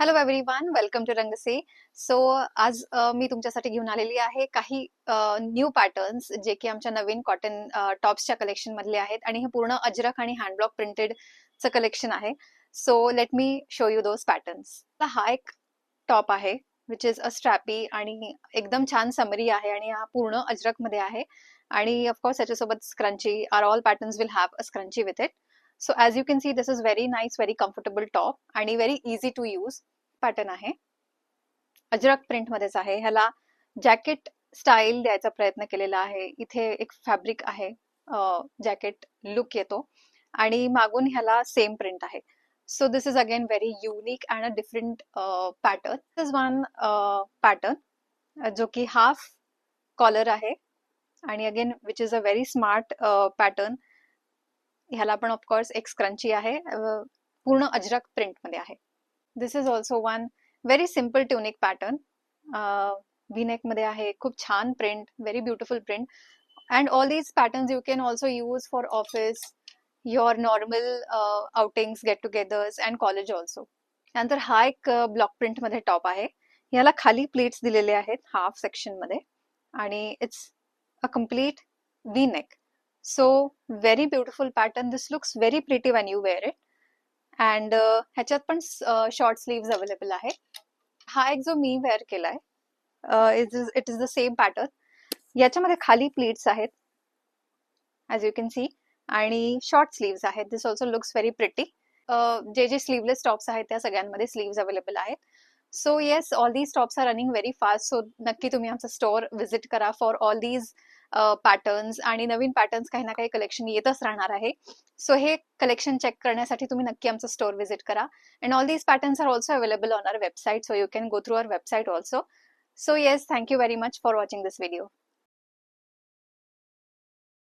Hello everyone, welcome to रंगसे. So आज मी तुमच्यासाठी घेऊन आलेली आहे काही न्यू पॅटर्न्स जे की आमच्या नवीन कॉटन टॉप्सच्या कलेक्शन मधले आहेत आणि हे पूर्ण अजरक आणि हँडब्लॉक प्रिंटेडचं कलेक्शन आहे. So let me show you those patterns. हा एक टॉप आहे विच इज अ स्ट्रॅपी आणि एकदम छान समरी आहे आणि हा पूर्ण अजरक मध्ये आहे आणि ऑफकोर्स याच्यासोबत scrunchie or all patterns will have a scrunchie with it. So as you can see, this is very nice, very comfortable top आणि very easy to use pattern आहे. अजरक प्रिंट मध्येच आहे. ह्याला जॅकेट स्टाईल द्यायचा प्रयत्न केलेला आहे. इथे एक फॅब्रिक आहे, जॅकेट लुक येतो आणि मागून ह्याला सेम प्रिंट आहे. So this is again very unique and a different pattern. This is one pattern जो की हाफ कॉलर आहे आणि again which is a very smart pattern. ह्याला पण ऑफकोर्स एक स्क्रंची आहे, पूर्ण अजरक प्रिंट मध्ये आहे. This is also one very simple tunic pattern, V neck मध्ये आहे. खूप छान print, very beautiful print. And all these patterns you can also use for office, your normal outings, get togethers and college also. त्यानंतर हा एक block print मध्ये top आहे. ह्याला खाली प्लीट्स दिलेले आहेत हाफ सेक्शन मध्ये आणि it's a complete V neck. So very beautiful pattern. This looks very pretty when you wear it. And ह्याच्यात पण शॉर्ट स्लीव्स अवेलेबल आहे. हा एक जो मी वेअर केलाय, it is the same pattern. याच्यामध्ये खाली प्लीट्स आहेत ॲज यू कॅन सी आणि शॉर्ट स्लीव्स आहेत. This also looks very pretty. जे स्लीवलेस टॉप्स आहेत त्या सगळ्यांमध्ये स्लीव्स अवेलेबल आहेत. So yes, all these tops are running very fast. So नक्की तुम्ही आमचा स्टोअर व्हिजिट करा फॉर ऑल दीज पॅटर्न्स. आणि नवीन पॅटर्न्स काही ना काही कलेक्शन येतच राहणार आहे. सो हे कलेक्शन चेक करण्यासाठी तुम्ही नक्की आमचं स्टोअर व्हिजिट करा. And all these patterns are also available on our website, so you can go through our website also. So yes, thank you very much for watching this video.